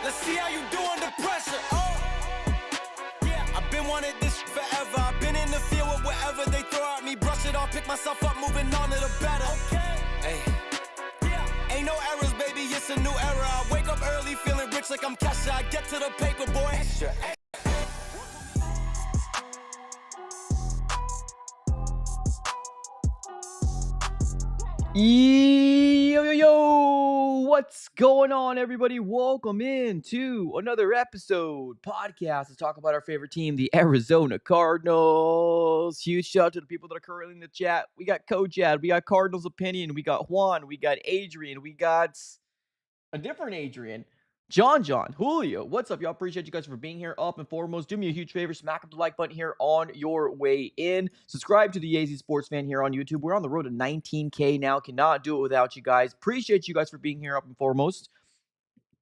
Let's see how you do under pressure. Oh, yeah. I've been wanting this forever. I've been in the field with whatever they throw at me. Brush it off, pick myself up, moving on to the better. Okay. Hey. Yeah. Ain't no errors, baby, it's a new era. I wake up early, feeling rich like I'm Kesha. I get to the paper, boy. Extra. Yo, what's going on, everybody? Welcome in to another episode podcast to talk about our favorite team, the Arizona Cardinals. Huge shout out to the people that are currently in the chat. We got Kojad, we got Cardinals Opinion, we got Juan, we got Adrian, we got a different Adrian, John, Julio. What's up, y'all? Appreciate you guys for being here. Up and foremost, do me a huge favor, smack up the like button here on your way in. Subscribe to the AZ Sports Fan here on YouTube. We're on the road to 19K now. Cannot do it without you guys. Appreciate you guys for being here up and foremost.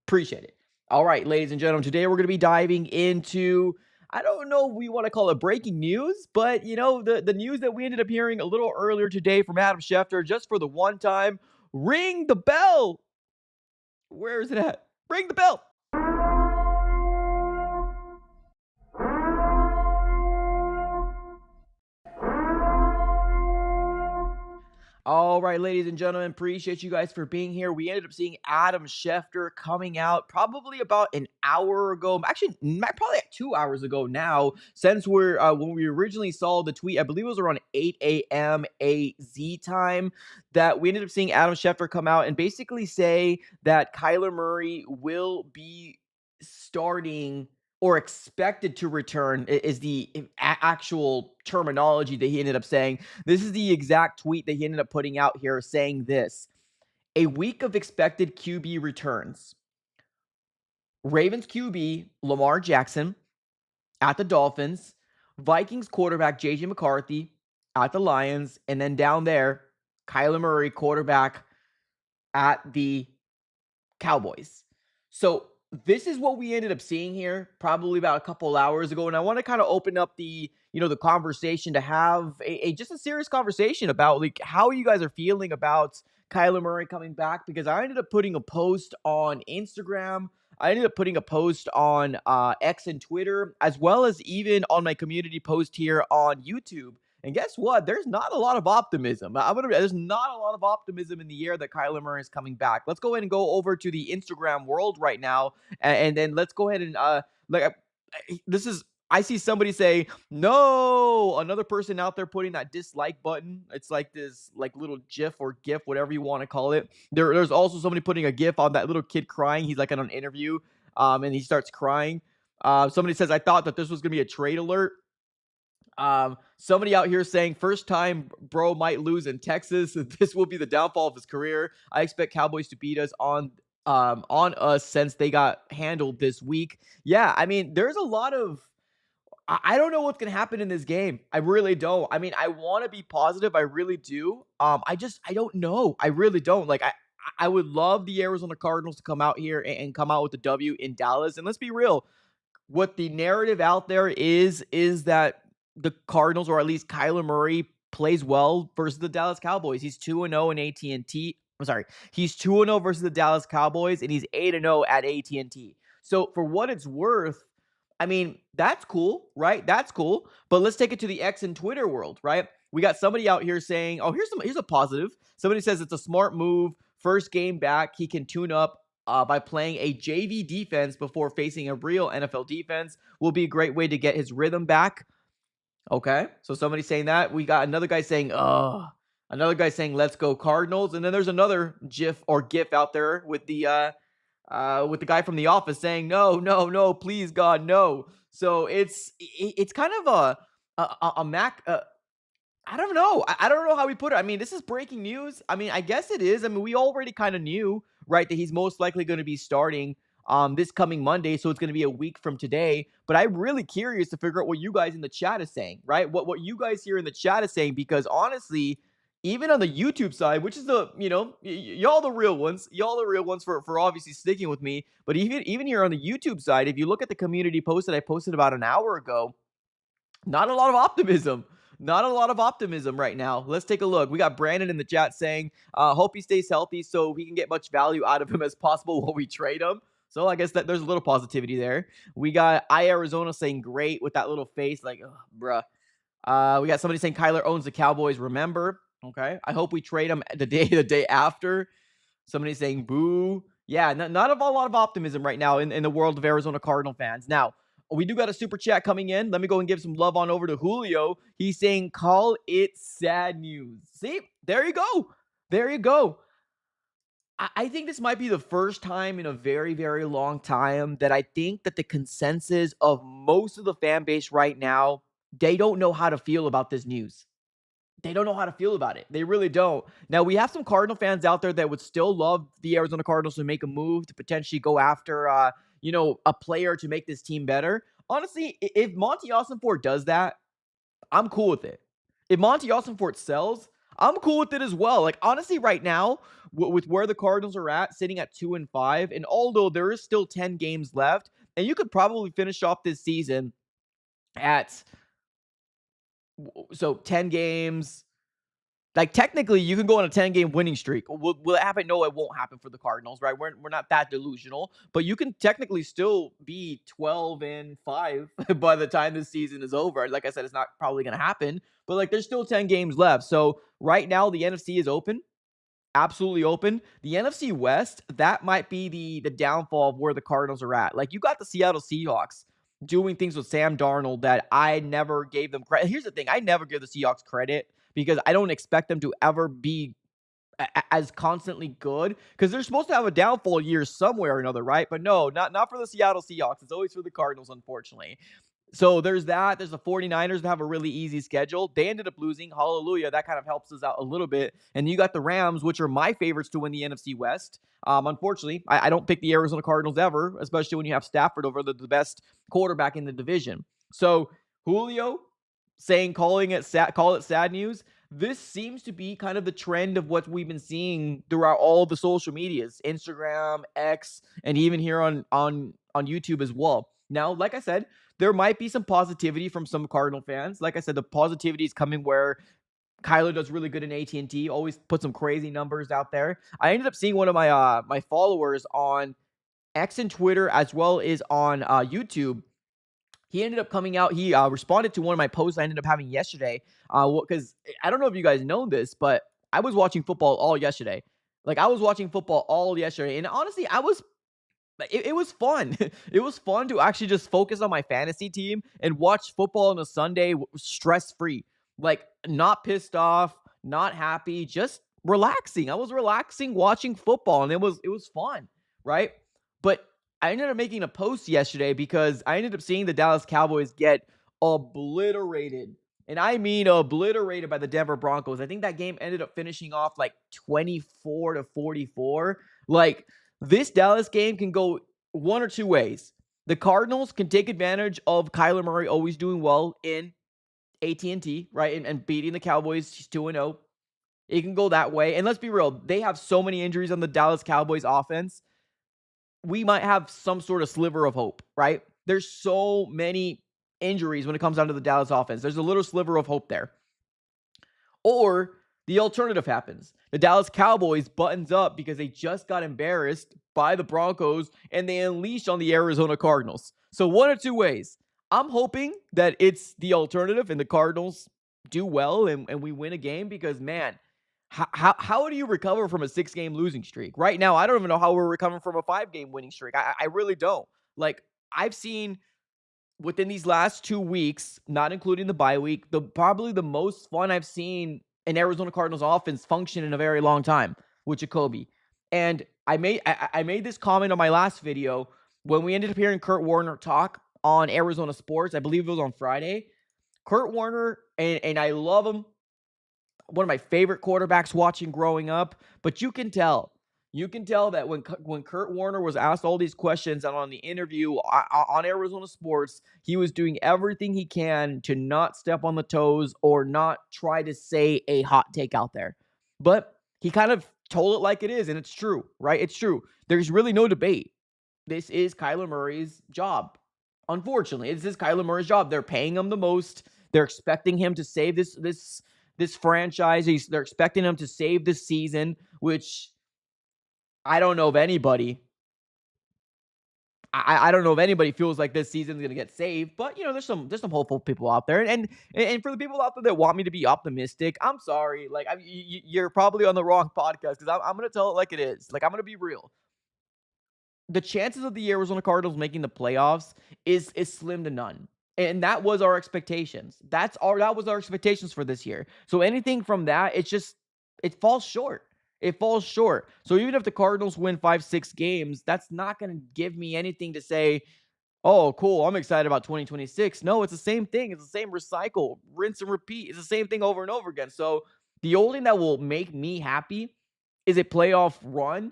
Appreciate it. All right, ladies and gentlemen, today we're going to be diving into, I don't know if we want to call it breaking news, but, you know, the news that we ended up hearing a little earlier today from Adam Schefter, just for the one time. Ring the bell. Where is it at? Ring the bell. All right, ladies and gentlemen, appreciate you guys for being here. We ended up seeing Adam Schefter coming out probably about an hour ago. Actually, probably like 2 hours ago now, since when we originally saw the tweet, I believe it was around 8 a.m. AZ time, that we ended up seeing Adam Schefter come out and basically say that Kyler Murray will be starting or expected to return is the actual terminology that he ended up saying. This is the exact tweet that he ended up putting out here saying this: a week of expected QB returns. Ravens QB Lamar Jackson at the Dolphins, Vikings quarterback JJ McCarthy at the Lions, and then down there, Kyler Murray quarterback at the Cowboys. So this is what we ended up seeing here probably about a couple hours ago. And I want to kind of open up the conversation to have just a serious conversation about like how you guys are feeling about Kyler Murray coming back, because I ended up putting a post on Instagram. I ended up putting a post on X and Twitter, as well as even on my community post here on YouTube. And guess what? There's not a lot of optimism. There's not a lot of optimism in the air that Kyler Murray is coming back. Let's go ahead and go over to the Instagram world right now, and then let's go ahead and I see somebody say no. Another person out there putting that dislike button. It's like this little GIF or GIF, whatever you want to call it. There's also somebody putting a GIF on that little kid crying. He's like in an interview, and he starts crying. Somebody says, I thought that this was gonna be a trade alert. Somebody out here saying first time bro might lose in Texas. This will be the downfall of his career. I expect Cowboys to beat us on us since they got handled this week. Yeah, I mean, there's a lot of, I don't know what's going to happen in this game. I really don't. I mean, I want to be positive. I really do. I don't know. I really don't. Like, I would love the Arizona Cardinals to come out here and come out with the W in Dallas. And let's be real. What the narrative out there is that the Cardinals, or at least Kyler Murray, plays well versus the Dallas Cowboys. He's 2-0 in AT&T. I'm sorry. He's 2-0 versus the Dallas Cowboys, and he's 8-0 at AT&T. So for what it's worth, I mean, that's cool, right? That's cool. But let's take it to the X and Twitter world, right? We got somebody out here saying, oh, here's a positive. Somebody says it's a smart move. First game back, he can tune up by playing a JV defense before facing a real NFL defense. Will be a great way to get his rhythm back. Okay, so somebody's saying that. We got another guy saying, let's go Cardinals. And then there's another GIF or GIF out there with the guy from The Office saying, no, please God, no. So it's kind of a Mac. I don't know. I don't know how we put it. I mean, this is breaking news. I mean, I guess it is. I mean, we already kind of knew, right, that he's most likely going to be starting this coming Monday, so it's going to be a week from today. But I'm really curious to figure out what you guys in the chat is saying, right? What you guys here in the chat is saying, because honestly, even on the YouTube side, which is the, y'all the real ones for obviously sticking with me. But even here on the YouTube side, if you look at the community post that I posted about an hour ago, not a lot of optimism. Not a lot of optimism right now. Let's take a look. We got Brandon in the chat saying, hope he stays healthy so we can get much value out of him as possible while we trade him. So I guess that there's a little positivity there. We got Arizona saying great with that little face, like, "Ugh, bruh." We got somebody saying Kyler owns the Cowboys. Remember, okay. I hope we trade him the day after. Somebody saying boo. Yeah, not a lot of optimism right now in the world of Arizona Cardinal fans. Now, we do got a super chat coming in. Let me go and give some love on over to Julio. He's saying, call it sad news. See, there you go. There you go. I think this might be the first time in a very, very long time that I think that the consensus of most of the fan base right now, they don't know how to feel about this news. They don't know how to feel about it. They really don't. Now, we have some Cardinal fans out there that would still love the Arizona Cardinals to make a move to potentially go after, a player to make this team better. Honestly, if Monty Ossenfort does that, I'm cool with it. If Monty Ossenfort sells, I'm cool with it as well. Like, honestly, right now, with where the Cardinals are at, sitting at 2-5, and although there is still 10 games left, and you could probably finish off this season at 10 games. Like, technically, you can go on a 10-game winning streak. Will it happen? No, it won't happen for the Cardinals, right? We're not that delusional, but you can technically still be 12-5 by the time this season is over. Like I said, it's not probably going to happen, but like there's still 10 games left. So right now, the NFC is open. Absolutely open. The NFC West, that might be the downfall of where the Cardinals are at. Like, you got the Seattle Seahawks doing things with Sam Darnold that I never gave them credit. Here's the thing. I never give the Seahawks credit because I don't expect them to ever be as constantly good because they're supposed to have a downfall year somewhere or another, right? But no, not for the Seattle Seahawks. It's always for the Cardinals, unfortunately. So there's that. There's the 49ers that have a really easy schedule. They ended up losing. Hallelujah. That kind of helps us out a little bit. And you got the Rams, which are my favorites to win the NFC West. Unfortunately, I don't pick the Arizona Cardinals ever, especially when you have Stafford over the best quarterback in the division. So Julio saying call it sad news. This seems to be kind of the trend of what we've been seeing throughout all the social medias, Instagram, X, and even here on YouTube as well. Now, like I said, there might be some positivity from some Cardinal fans. Like I said, the positivity is coming where Kyler does really good in AT&T, always put some crazy numbers out there. I ended up seeing one of my followers on X and Twitter as well as on YouTube. He ended up coming out. He responded to one of my posts I ended up having yesterday. Because I don't know if you guys know this, but I was watching football all yesterday. Like, I was watching football all yesterday. And honestly, it was fun. It was fun to actually just focus on my fantasy team and watch football on a Sunday stress-free. Like, not pissed off, not happy, just relaxing. I was relaxing watching football, and it was fun, right? But I ended up making a post yesterday because I ended up seeing the Dallas Cowboys get obliterated. And I mean obliterated by the Denver Broncos. I think that game ended up finishing off like 24-44. Like, this Dallas game can go one or two ways. The Cardinals can take advantage of Kyler Murray always doing well in AT&T, right? And beating the Cowboys 2-0. It can go that way. And let's be real, they have so many injuries on the Dallas Cowboys offense. We might have some sort of sliver of hope, right? There's so many injuries when it comes down to the Dallas offense. There's a little sliver of hope there. Or the alternative happens. The Dallas Cowboys buttons up because they just got embarrassed by the Broncos and they unleash on the Arizona Cardinals. So one or two ways. I'm hoping that it's the alternative and the Cardinals do well and we win a game because, man, how do you recover from a 6-game losing streak? Right now, I don't even know how we're recovering from a 5-game winning streak. I really don't. Like, I've seen within these last 2 weeks, not including the bye week, probably the most fun I've seen an Arizona Cardinals offense function in a very long time with Jacoby. And I made this comment on my last video when we ended up hearing Kurt Warner talk on Arizona Sports. I believe it was on Friday. Kurt Warner, and I love him, one of my favorite quarterbacks watching growing up, but you can tell that when Kurt Warner was asked all these questions and on the interview on Arizona Sports, he was doing everything he can to not step on the toes or not try to say a hot take out there. But he kind of told it like it is, and it's true, right? It's true. There's really no debate. This is Kyler Murray's job. Unfortunately, this is Kyler Murray's job. They're paying him the most. They're expecting him to save this franchise. They're expecting him to save this season, which I don't know of anybody I don't know if anybody feels like this season's gonna get saved, but there's some hopeful people out there, and for the people out there that want me to be optimistic, I'm sorry. Like you're probably on the wrong podcast because I'm gonna tell it like it is. Like I'm gonna be real. The chances of the Arizona Cardinals making the playoffs is slim to none. And that was our expectations. That was our expectations for this year. So anything from that, it falls short. It falls short. So even if the Cardinals win 5, 6 games, that's not going to give me anything to say, oh, cool, I'm excited about 2026. No, it's the same thing. It's the same recycle, rinse and repeat. It's the same thing over and over again. So the only thing that will make me happy is a playoff run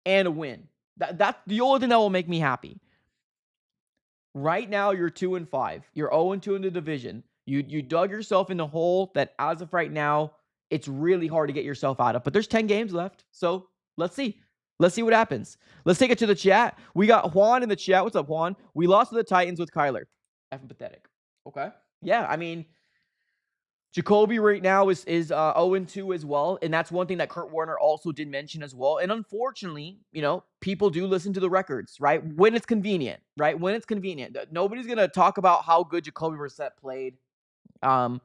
and a win. That's the only thing that will make me happy. Right now, you're 2-5. You're 0-2 in the division. You dug yourself in the hole that, as of right now, it's really hard to get yourself out of. But there's 10 games left, so let's see. Let's see what happens. Let's take it to the chat. We got Juan in the chat. What's up, Juan? We lost to the Titans with Kyler. Effing pathetic. Okay. Yeah, I mean, Jacoby right now is 0-2 as well, and that's one thing that Kurt Warner also did mention as well. And unfortunately, people do listen to the records, right? When it's convenient, right? When it's convenient. Nobody's gonna talk about how good Jacoby Brissett played. Um,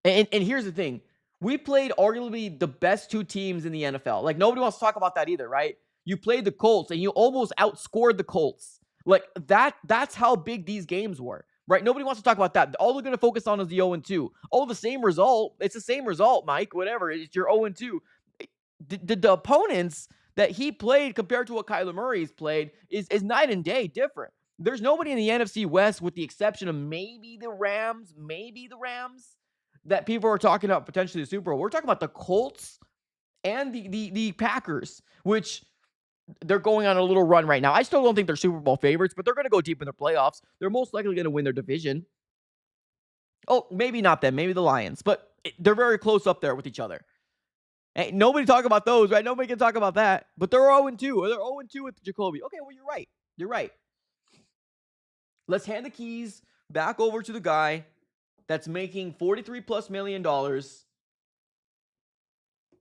and here's the thing: we played arguably the best two teams in the NFL. Like nobody wants to talk about that either, right? You played the Colts and you almost outscored the Colts. Like that's how big these games were. Right? Nobody wants to talk about that. All they're going to focus on is the 0-2. Oh, the same result. It's the same result, Mike. Whatever. It's your 0-2. The opponents that he played compared to what Kyler Murray's played is night and day different. There's nobody in the NFC West, with the exception of maybe the Rams, that people are talking about potentially the Super Bowl. We're talking about the Colts and the Packers, which they're going on a little run right now. I still don't think they're Super Bowl favorites, but they're going to go deep in their playoffs. They're most likely going to win their division. Oh, maybe not them. Maybe the Lions, but they're very close up there with each other. Hey, nobody talk about those, right? Nobody can talk about that. But they're 0-2. They're 0-2 with Jacoby. Okay, well, you're right. You're right. Let's hand the keys back over to the guy that's making $43+ million.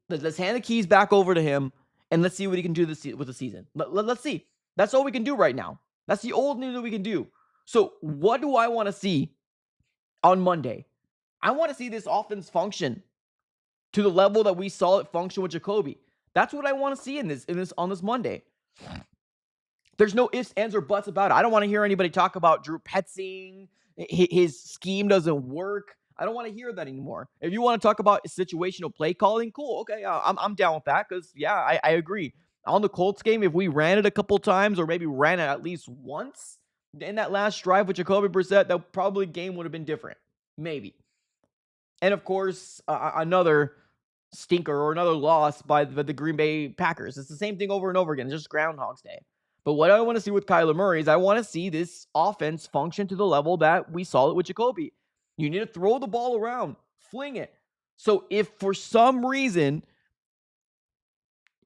Let's hand the keys back over to him. And let's see what he can do with the season. Let's see. That's all we can do right now. That's the old thing that we can do. So what do I want to see on Monday? I want to see this offense function to the level that we saw it function with Jacoby. That's what I want to see on this Monday. There's no ifs, ands, or buts about it. I don't want to hear anybody talk about Drew Petzing. His scheme doesn't work. I don't want to hear that anymore. If you want to talk about situational play calling, cool. Okay, I'm down with that because, yeah, I agree. On the Colts game, if we ran it a couple times or maybe ran it at least once in that last drive with Jacoby Brissett, that probably game would have been different. Maybe. And, of course, another stinker or another loss by the Green Bay Packers. It's the same thing over and over again. It's just Groundhog's Day. But what I want to see with Kyler Murray is I want to see this offense function to the level that we saw it with Jacoby. You need to throw the ball around, fling it. So if for some reason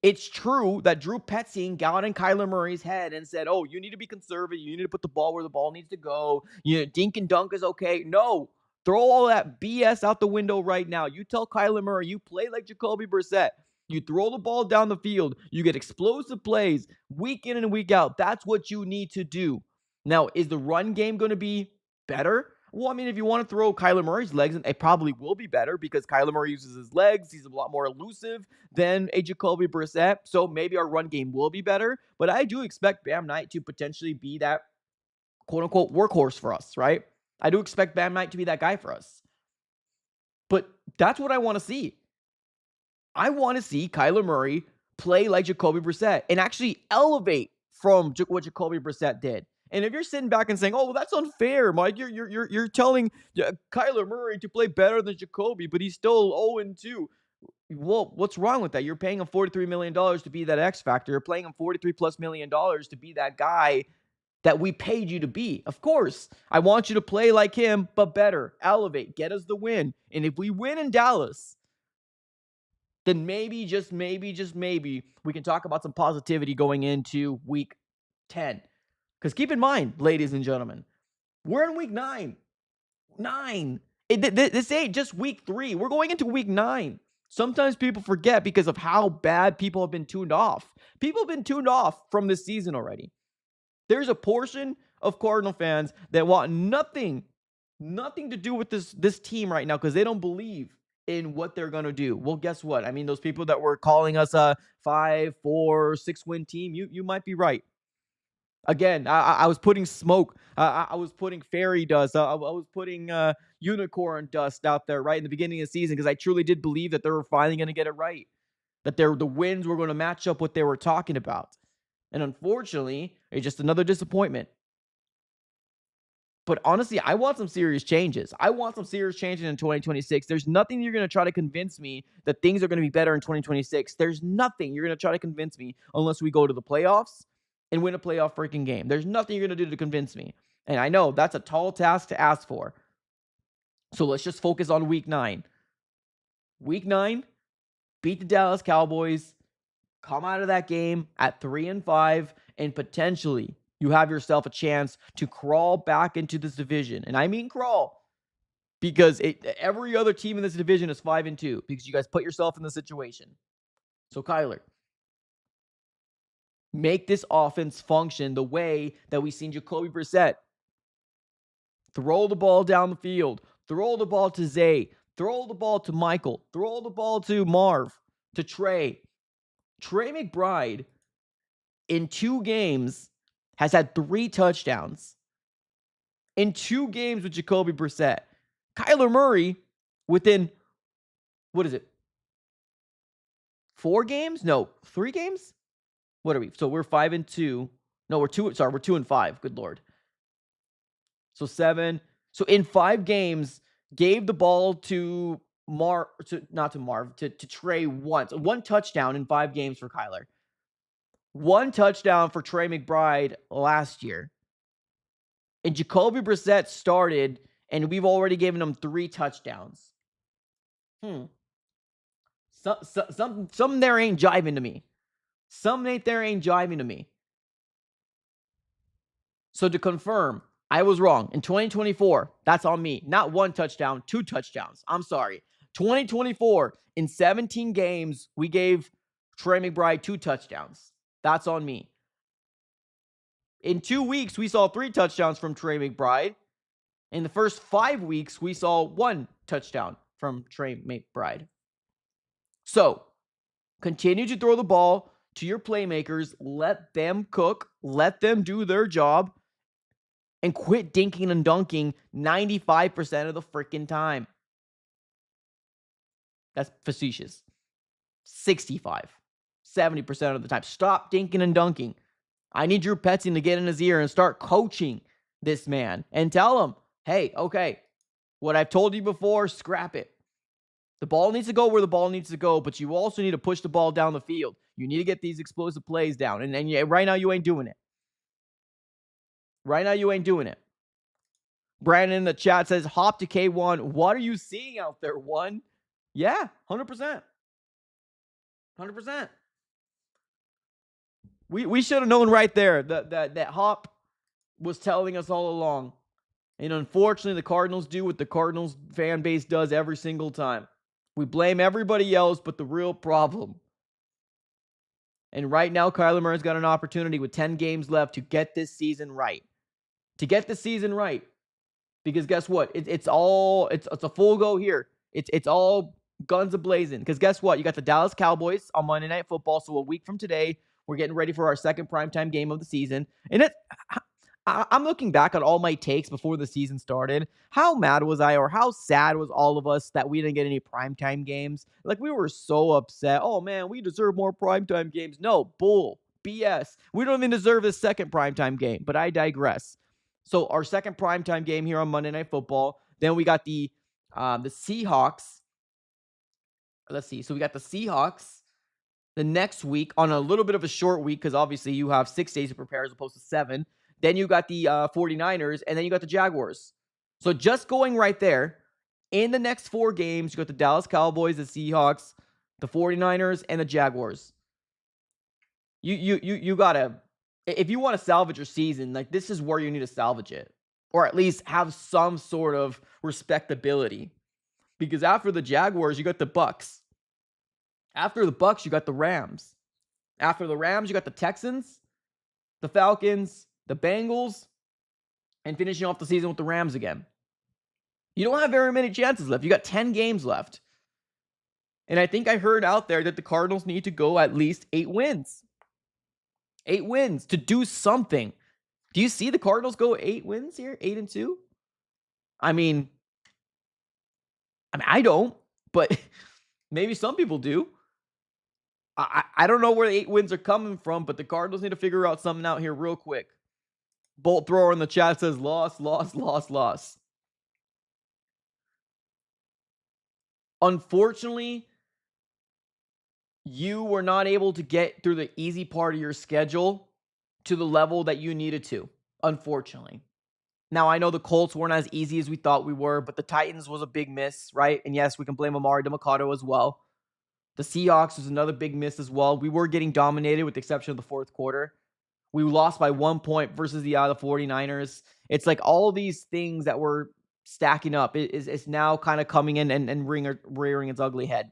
it's true that Drew Petzing got in Kyler Murray's head and said, oh, you need to be conservative. You need to put the ball where the ball needs to go. Dink and dunk is okay. No, throw all that BS out the window right now. You tell Kyler Murray, you play like Jacoby Brissett. You throw the ball down the field. You get explosive plays week in and week out. That's what you need to do. Now, is the run game going to be better? Well, I mean, if you want to throw Kyler Murray's legs, it probably will be better because Kyler Murray uses his legs. He's a lot more elusive than a Jacoby Brissett. So maybe our run game will be better. But I do expect Bam Knight to potentially be that quote-unquote workhorse for us, right? I do expect Bam Knight to be that guy for us. But that's what I want to see. I want to see Kyler Murray play like Jacoby Brissett and actually elevate from what Jacoby Brissett did. And if you're sitting back and saying, "Oh, well, that's unfair, Mike," you're telling Kyler Murray to play better than Jacoby, but he's still 0-2. Well, what's wrong with that? You're paying him $43 million to be that X factor. You're paying him $43+ million to be that guy that we paid you to be. Of course, I want you to play like him, but better, elevate, get us the win. And if we win in Dallas, then maybe, just maybe, we can talk about some positivity going into week 10. Because keep in mind, ladies and gentlemen, we're in week 9. This ain't just week 3. We're going into week 9. Sometimes people forget because of how bad people have been tuned off. People have been tuned off from this season already. There's a portion of Cardinal fans that want nothing to do with this team right now because they don't believe in what they're gonna do. Well, guess what? I mean, those people that were calling us a 5, 4, 6 win team, you might be right. Again, I was putting smoke. I was putting fairy dust. I was putting unicorn dust out there right in the beginning of the season because I truly did believe that they were finally going to get it right. That the wins were going to match up what they were talking about. And unfortunately, it's just another disappointment. But honestly, I want some serious changes. I want some serious changes in 2026. There's nothing you're going to try to convince me that things are going to be better in 2026. There's nothing you're going to try to convince me unless we go to the playoffs and win a playoff freaking game. There's nothing you're going to do to convince me. And I know that's a tall task to ask for. So let's just focus on week 9. Week 9, beat the Dallas Cowboys, come out of that game at 3-5, and potentially you have yourself a chance to crawl back into this division. And I mean crawl because every other team in this division is 5-2 because you guys put yourself in the situation. So Kyler, make this offense function the way that we've seen Jacoby Brissett. Throw the ball down the field. Throw the ball to Zay. Throw the ball to Michael. Throw the ball to Marv, to Trey. Trey McBride in 2 games has had 3 touchdowns. In 2 games with Jacoby Brissett. Kyler Murray within, 4 games? No, 3 games? What are we? So we're 5-2. No, we're 2-5. Good Lord. So 7. So in 5 games, gave the ball to Trey once. 1 touchdown in 5 games for Kyler. 1 touchdown for Trey McBride last year. And Jacoby Brissett started, and we've already given him 3 touchdowns. Something there ain't jiving to me. Something there ain't jiving to me. So to confirm, I was wrong. In 2024, that's on me. Not 1 touchdown, 2 touchdowns. I'm sorry. 2024, in 17 games, we gave Trey McBride 2 touchdowns. That's on me. In 2 weeks, we saw 3 touchdowns from Trey McBride. In the first 5 weeks, we saw 1 touchdown from Trey McBride. So, continue to throw the ball to your playmakers. Let them cook. Let them do their job. And quit dinking and dunking 95% of the freaking time. That's facetious. 65, 70% of the time. Stop dinking and dunking. I need Drew Petzing to get in his ear and start coaching this man and tell him, hey, okay, what I've told you before, scrap it. The ball needs to go where the ball needs to go, but you also need to push the ball down the field. You need to get these explosive plays down. And right now, you ain't doing it. Right now, you ain't doing it. Brandon in the chat says, hop to K1. What are you seeing out there, one? Yeah, 100%. 100%. We should have known right there that Hop was telling us all along. And unfortunately, the Cardinals do what the Cardinals fan base does every single time. We blame everybody else but the real problem. And right now, Kyler Murray's got an opportunity with 10 games left to get this season right. Because guess what? It's a full go here. It's all guns a-blazing. Because guess what? You got the Dallas Cowboys on Monday Night Football. So a week from today, we're getting ready for our second primetime game of the season. And I'm looking back on all my takes before the season started. How mad was I, or how sad was all of us that we didn't get any primetime games? Like, we were so upset. Oh, man, we deserve more primetime games. No, bull, BS. We don't even deserve this second primetime game, but I digress. So our second primetime game here on Monday Night Football. Then we got the Seahawks. Let's see. So we got the Seahawks the next week on a little bit of a short week because obviously you have 6 days to prepare as opposed to 7. Then you got the 49ers, and then you got the Jaguars. So just going right there, in the next 4 games, you got the Dallas Cowboys, the Seahawks, the 49ers, and the Jaguars. You gotta, if you want to salvage your season, like, this is where you need to salvage it. Or at least have some sort of respectability. Because after the Jaguars, you got the Bucks. After the Bucks, you got the Rams. After the Rams, you got the Texans, the Falcons, the Bengals, and finishing off the season with the Rams again. You don't have very many chances left. You got 10 games left. And I think I heard out there that the Cardinals need to go at least 8 wins. 8 wins to do something. Do you see the Cardinals go 8 wins here? 8-2? I mean, I don't, but maybe some people do. I don't know where the 8 wins are coming from, but the Cardinals need to figure out something out here real quick. Bolt thrower in the chat says loss, loss, loss, loss. Unfortunately, you were not able to get through the easy part of your schedule to the level that you needed to, unfortunately. Now, I know the Colts weren't as easy as we thought we were, but the Titans was a big miss, right? And yes, we can blame Amari DeMarcado as well. The Seahawks was another big miss as well. We were getting dominated with the exception of the fourth quarter. We lost by 1 point versus the 49ers. It's like all these things that were stacking up is now kind of coming in and rearing its ugly head.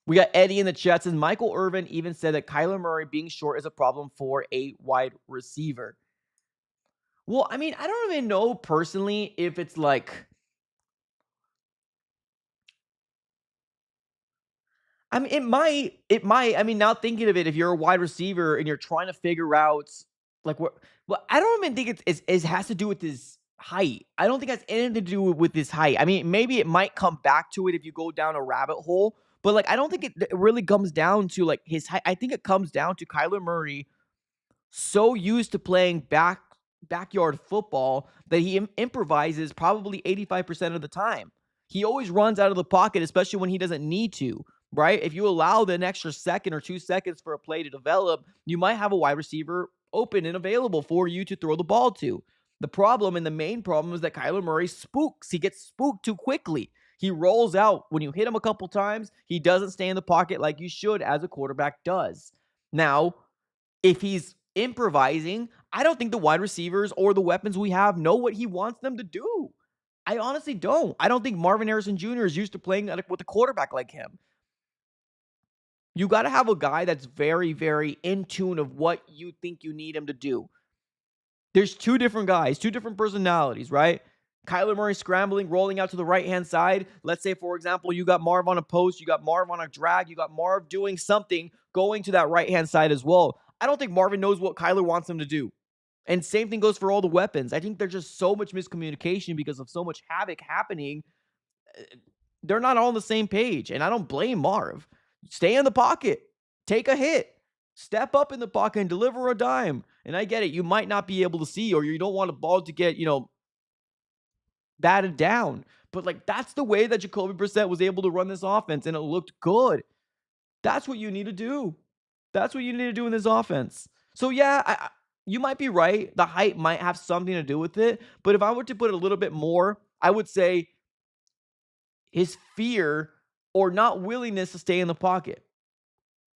We got Eddie in the chat says Michael Irvin even said that Kyler Murray being short is a problem for a wide receiver. Well, I mean, I don't even know personally if it's like, I mean, it might. I mean, now thinking of it, if you're a wide receiver and you're trying to figure out like what, well, I don't even think it has to do with his height. I don't think it has anything to do with his height. I mean, maybe it might come back to it if you go down a rabbit hole, but like, I don't think it really comes down to like his height. I think it comes down to Kyler Murray so used to playing backyard football that he improvises probably 85% of the time. He always runs out of the pocket, especially when he doesn't need to, right? If you allow an extra second or 2 seconds for a play to develop, you might have a wide receiver open and available for you to throw the ball to. The problem, and the main problem, is that Kyler Murray spooks. He gets spooked too quickly. He rolls out. When you hit him a couple times, he doesn't stay in the pocket like you should, as a quarterback does. Now, if he's improvising, I don't think the wide receivers or the weapons we have know what he wants them to do. I honestly don't. I don't think Marvin Harrison Jr. is used to playing with a quarterback like him. You got to have a guy that's very, very in tune of what you think you need him to do. There's 2 different guys, 2 different personalities, right? Kyler Murray scrambling, rolling out to the right-hand side. Let's say, for example, you got Marv on a post, you got Marv on a drag, you got Marv doing something, going to that right-hand side as well. I don't think Marvin knows what Kyler wants him to do. And same thing goes for all the weapons. I think there's just so much miscommunication because of so much havoc happening. They're not all on the same page, and I don't blame Marv. Stay in the pocket. Take a hit. Step up in the pocket and deliver a dime. And I get it. You might not be able to see, or you don't want a ball to get, batted down. But like, that's the way that Jacoby Brissett was able to run this offense, and it looked good. That's what you need to do. That's what you need to do in this offense. So yeah, you might be right. The height might have something to do with it. But if I were to put a little bit more, I would say his fear or not willingness to stay in the pocket.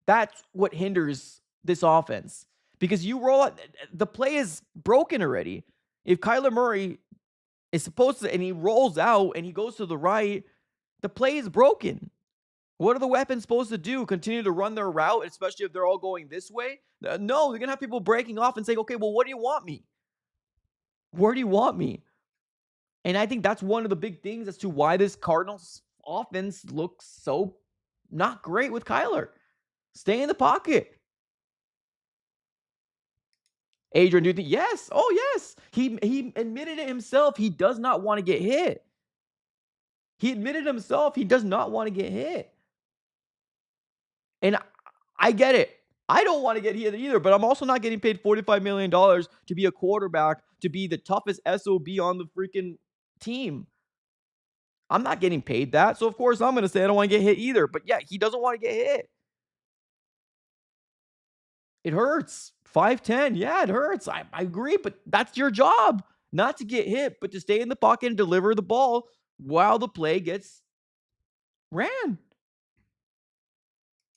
That's what hinders this offense. Because you roll out, the play is broken already. If Kyler Murray is supposed to, and he rolls out and he goes to the right, the play is broken. What are the weapons supposed to do? Continue to run their route, especially if they're all going this way? No, they're going to have people breaking off and saying, okay, well, what do you want me? Where do you want me? And I think that's one of the big things as to why this Cardinals offense looks so not great with Kyler. Stay in the pocket. Adrian, do you think? Yes. Oh, yes. He admitted it himself. He does not want to get hit. He admitted himself he does not want to get hit. And I get it. I don't want to get hit either, but I'm also not getting paid $45 million to be a quarterback, to be the toughest SOB on the freaking team. I'm not getting paid that. So, of course, I'm going to say I don't want to get hit either. But, yeah, he doesn't want to get hit. It hurts. 5'10". Yeah, it hurts. I agree, but that's your job. Not to get hit, but to stay in the pocket and deliver the ball while the play gets ran.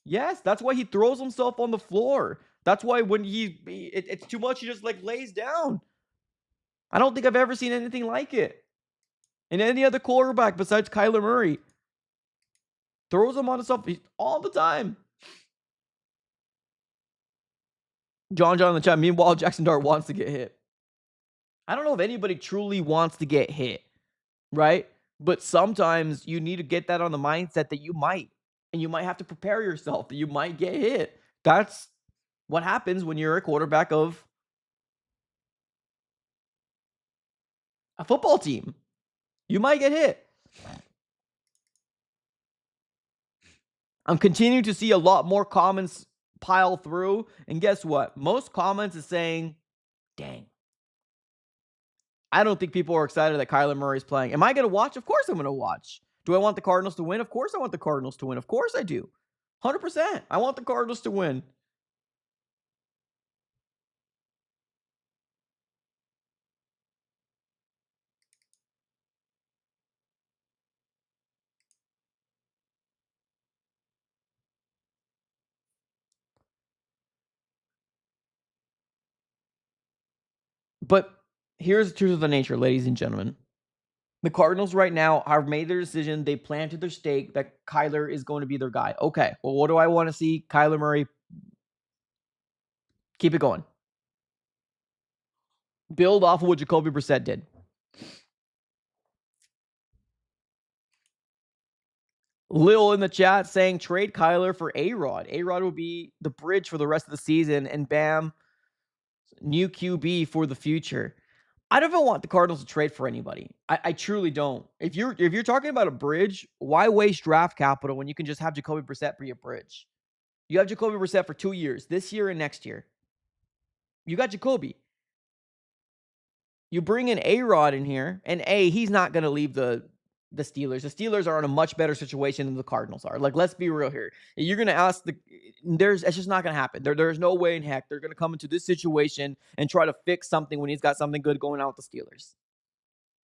Yes, that's why he throws himself on the floor. That's why when it's too much, he just like lays down. I don't think I've ever seen anything like it. And any other quarterback besides Kyler Murray throws him on himself all the time. John in the chat. Meanwhile, Jackson Dart wants to get hit. I don't know if anybody truly wants to get hit, right? But sometimes you need to get that on the mindset that you might, and you might have to prepare yourself that you might get hit. That's what happens when you're a quarterback of a football team. You might get hit. I'm continuing to see a lot more comments pile through. And guess what? Most comments is saying, dang, I don't think people are excited that Kyler Murray is playing. Am I going to watch? Of course I'm going to watch. Do I want the Cardinals to win? Of course I want the Cardinals to win. Of course I do. 100%. I want the Cardinals to win. But here's the truth of the nature, ladies and gentlemen. The Cardinals right now have made their decision. They planted their stake that Kyler is going to be their guy. Okay, well, what do I want to see? Kyler Murray, keep it going. Build off of what Jacoby Brissett did. Lil in the chat saying trade Kyler for A-Rod. A-Rod will be the bridge for the rest of the season, and bam, new QB for the future. I don't even want the Cardinals to trade for anybody. I truly don't. If you're talking about a bridge, why waste draft capital when you can just have Jacoby Brissett be a bridge? You have Jacoby Brissett for 2 years, this year and next year. You got Jacoby. You bring in A-Rod in here, and he's not going to leave the Steelers. The Steelers are in a much better situation than the Cardinals are. Like, let's be real here. You're going to ask it's just not going to happen. There's no way in heck they're going to come into this situation and try to fix something when he's got something good going on with the Steelers.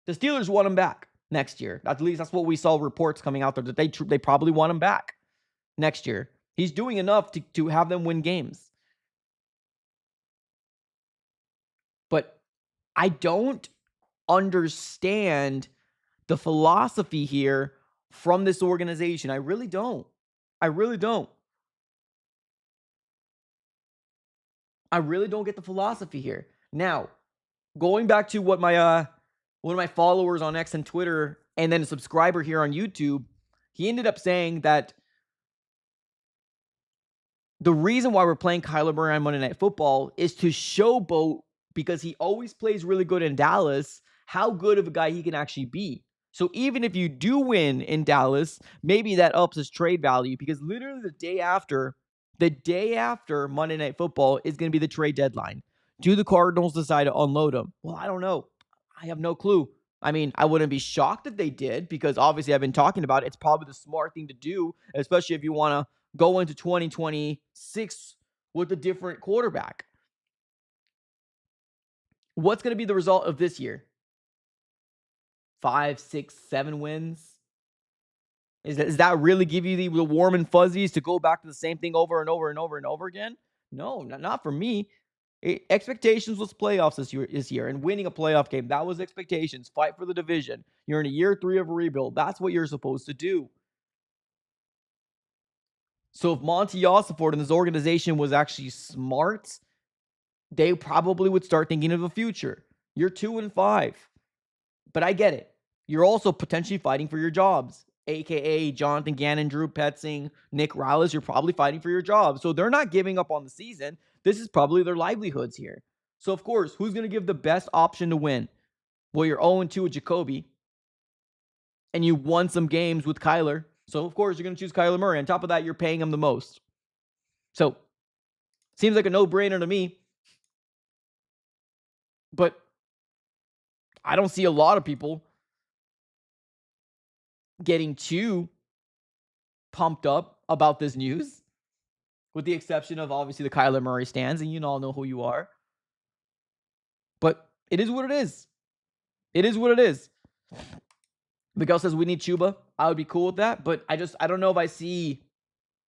The Steelers want him back next year. At least that's what we saw reports coming out there that they probably want him back next year. He's doing enough to have them win games. But I don't understand the philosophy here from this organization. I really don't. I really don't. I really don't get the philosophy here. Now, going back to what my one of my followers on X and Twitter, and then a subscriber here on YouTube, he ended up saying that the reason why we're playing Kyler Murray on Monday Night Football is to showboat, because he always plays really good in Dallas, how good of a guy he can actually be. So even if you do win in Dallas, maybe that ups his trade value, because literally the day after Monday Night Football is going to be the trade deadline. Do the Cardinals decide to unload him? Well, I don't know. I have no clue. I mean, I wouldn't be shocked if they did, because obviously I've been talking about it. It's probably the smart thing to do, especially if you want to go into 2026 with a different quarterback. What's going to be the result of this year? 5, 6, 7 wins? Is that really give you the warm and fuzzies to go back to the same thing over and over and over and over again? No, not for me. Expectations was playoffs this year, and winning a playoff game. That was expectations. Fight for the division. You're in a year 3 of a rebuild. That's what you're supposed to do. So if Monty Ossenford and this organization was actually smart, they probably would start thinking of the future. You're 2-5. But I get it. You're also potentially fighting for your jobs. AKA Jonathan Gannon, Drew Petzing, Nick Rallis, you're probably fighting for your job. So they're not giving up on the season. This is probably their livelihoods here. So, of course, who's going to give the best option to win? Well, you're 0-2 with Jacoby, and you won some games with Kyler. So, of course, you're going to choose Kyler Murray. On top of that, you're paying him the most. So, seems like a no-brainer to me. But I don't see a lot of people getting too pumped up about this news, with the exception of obviously the Kyler Murray stands, and you all know who you are. But it is what it is. It is what it is. Miguel says we need Chuba. I would be cool with that, but I don't know if I see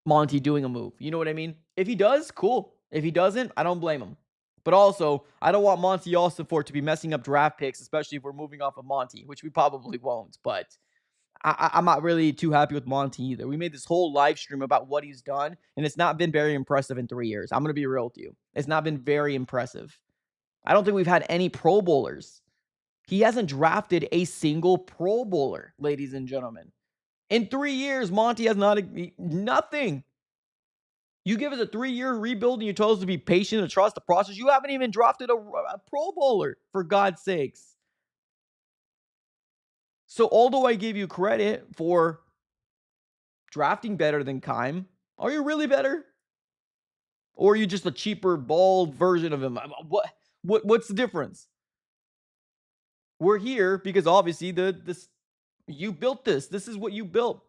Monty doing a move. You know what I mean? If he does, cool. If he doesn't, I don't blame him. But also, I don't want Monty Ossenfort to be messing up draft picks, especially if we're moving off of Monty, which we probably won't. But I'm not really too happy with Monty either. We made this whole live stream about what he's done, and it's not been very impressive in 3 years. I'm gonna be real with you. It's not been very impressive. I don't think we've had any Pro Bowlers. He hasn't drafted a single Pro Bowler, ladies and gentlemen. In 3 years, Monty has nothing. You give us a 3-year rebuild and you tell us to be patient and trust the process. You haven't even drafted a Pro Bowler, for God's sakes. So, although I give you credit for drafting better than Kime, are you really better? Or are you just a cheaper, bald version of him? What's the difference? We're here because obviously you built this. This is what you built.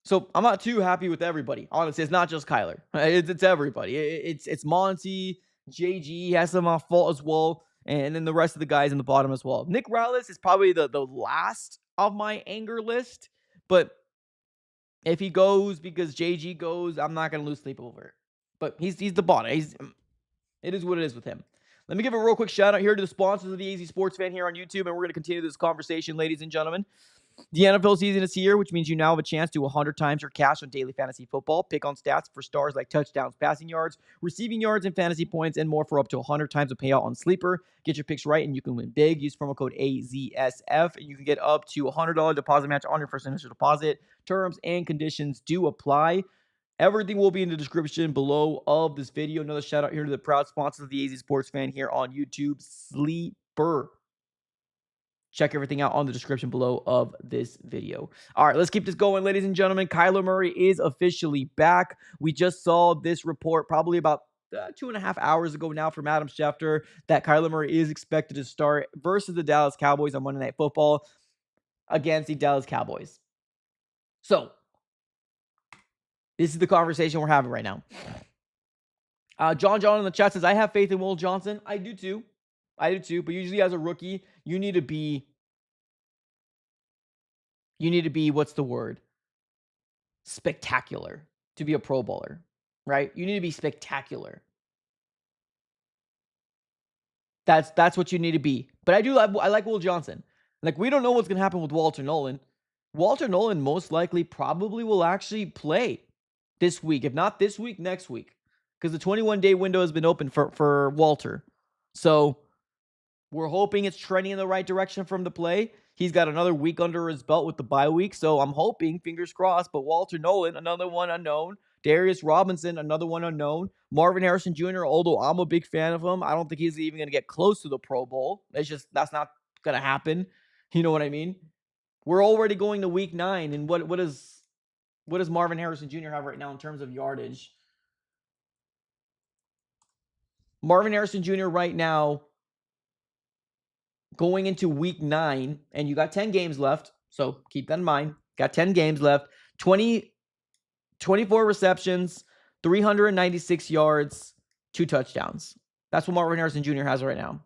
So I'm not too happy with everybody. Honestly, it's not just Kyler. It's everybody. It's Monty, JG has some fault as well, and then the rest of the guys in the bottom as well. Nick Rallis is probably the last of my anger list, but if he goes because JG goes, I'm not gonna lose sleep over it. But he's the bottom. It is what it is with him. Let me give a real quick shout out here to the sponsors of the AZ Sports Fan here on YouTube, and we're gonna continue this conversation, ladies and gentlemen. The NFL season is here, which means you now have a chance to 100 times your cash on daily fantasy football. Pick on stats for stars like touchdowns, passing yards, receiving yards, and fantasy points, and more for up to 100 times a payout on Sleeper. Get your picks right, and you can win big. Use promo code AZSF, and you can get up to $100 deposit match on your first initial deposit. Terms and conditions do apply. Everything will be in the description below of this video. Another shout out here to the proud sponsors of the AZ Sports Fan here on YouTube, Sleeper. Check everything out on the description below of this video. All right, let's keep this going, ladies and gentlemen. Kyler Murray is officially back. We just saw this report probably about 2.5 hours ago now from Adam Schefter that Kyler Murray is expected to start versus the Dallas Cowboys on Monday Night Football against the Dallas Cowboys. So, this is the conversation we're having right now. John in the chat says, I have faith in Will Johnson. I do too. But usually as a rookie, you need to be, what's the word? Spectacular to be a Pro Bowler, right? You need to be spectacular. That's what you need to be. But I like Will Johnson. Like, we don't know what's going to happen with Walter Nolan. Walter Nolan most likely probably will actually play this week. If not this week, next week. Because the 21-day window has been open for Walter. So we're hoping it's trending in the right direction from the play. He's got another week under his belt with the bye week. So I'm hoping, fingers crossed. But Walter Nolan, another one unknown. Darius Robinson, another one unknown. Marvin Harrison Jr., although I'm a big fan of him, I don't think he's even going to get close to the Pro Bowl. That's not going to happen. You know what I mean? We're already going to week 9. And what does Marvin Harrison Jr. have right now in terms of yardage? Marvin Harrison Jr. right now, going into week 9, and you got 10 games left, so keep that in mind. Got 10 games left, 24 receptions, 396 yards, 2 touchdowns. That's what Marvin Harrison Jr. has right now.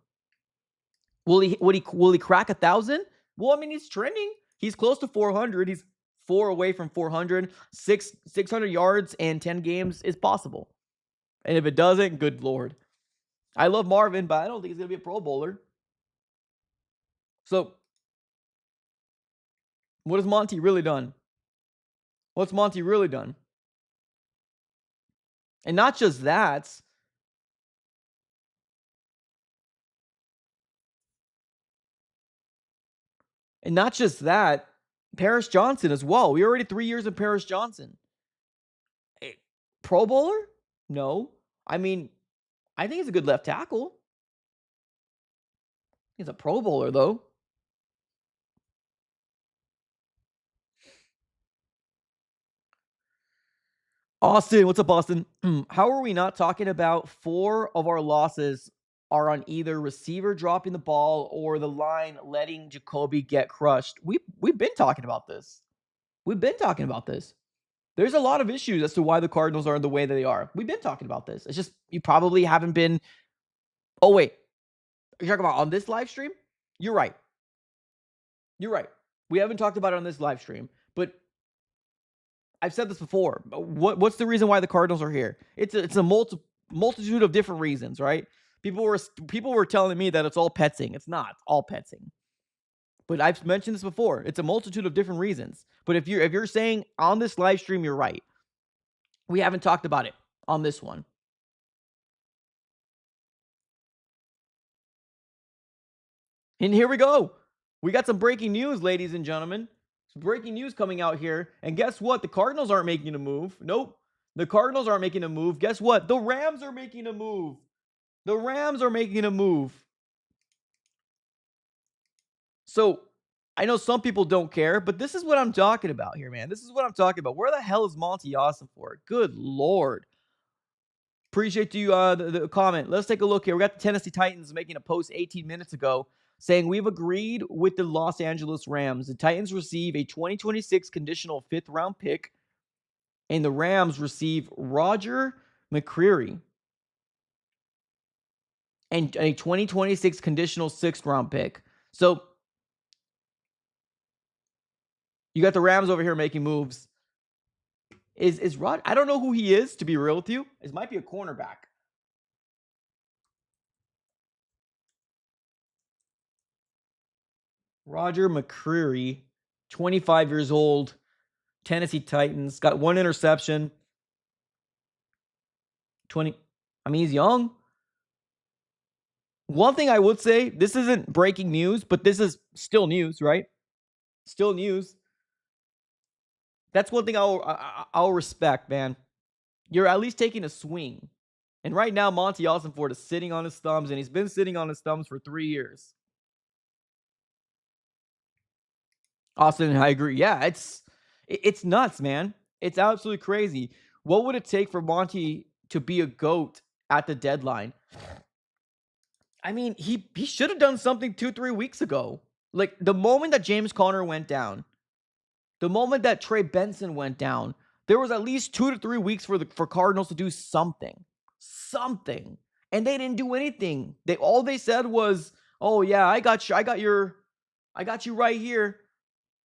Will he crack 1,000? Well, I mean, he's trending. He's close to 400. He's 4 away from 400. 600 yards and 10 games is possible. And if it doesn't, good Lord. I love Marvin, but I don't think he's going to be a Pro Bowler. So, what has Monty really done? What's Monty really done? And not just that. Paris Johnson as well. We already 3 years of Paris Johnson. Pro Bowler? No. I mean, I think he's a good left tackle. He's a Pro Bowler, though. Austin, what's up, Austin? How are we not talking about 4 of our losses are on either receiver dropping the ball or the line letting Jacoby get crushed? We've been talking about this. There's a lot of issues as to why the Cardinals are the way that they are. We've been talking about this. It's just you probably haven't been. Oh, wait. You're talking about on this live stream? You're right. We haven't talked about it on this live stream, but I've said this before. What's the reason why the Cardinals are here? It's a multitude of different reasons, right? People were telling me that it's all petsing. It's not all petsing. But I've mentioned this before. It's a multitude of different reasons. But if you're saying on this live stream, you're right. We haven't talked about it on this one. And here we go. We got some breaking news, ladies and gentlemen. Some breaking news coming out here. And guess what? The Cardinals aren't making a move. Nope. The Cardinals aren't making a move. Guess what? The Rams are making a move. The Rams are making a move. So I know some people don't care, but this is what I'm talking about here, man. This is what I'm talking about. Where the hell is Monty Austin for? Good Lord. Appreciate you the comment. Let's take a look here. We got the Tennessee Titans making a post 18 minutes ago saying we've agreed with the Los Angeles Rams. The Titans receive a 2026 conditional 5th round pick, and the Rams receive Roger McCreary and a 2026 conditional 6th round pick. So you got the Rams over here making moves. Is Rod? I don't know who he is, to be real with you. It might be a cornerback. Roger McCreary, 25 years old, Tennessee Titans, got 1 interception. 20. I mean, he's young. One thing I would say, this isn't breaking news, but this is still news, right? Still news. That's one thing I'll respect, man. You're at least taking a swing. And right now, Monty Austin is sitting on his thumbs, and he's been sitting on his thumbs for 3 years. Austin, I agree. Yeah, it's nuts, man. It's absolutely crazy. What would it take for Monty to be a GOAT at the deadline? I mean, he should have done something 2-3 weeks ago. Like, the moment that James Conner went down, the moment that Trey Benson went down, there was at least 2 to 3 weeks for Cardinals to do something. Something. And they didn't do anything. All they said was, "Oh yeah, I got you right here.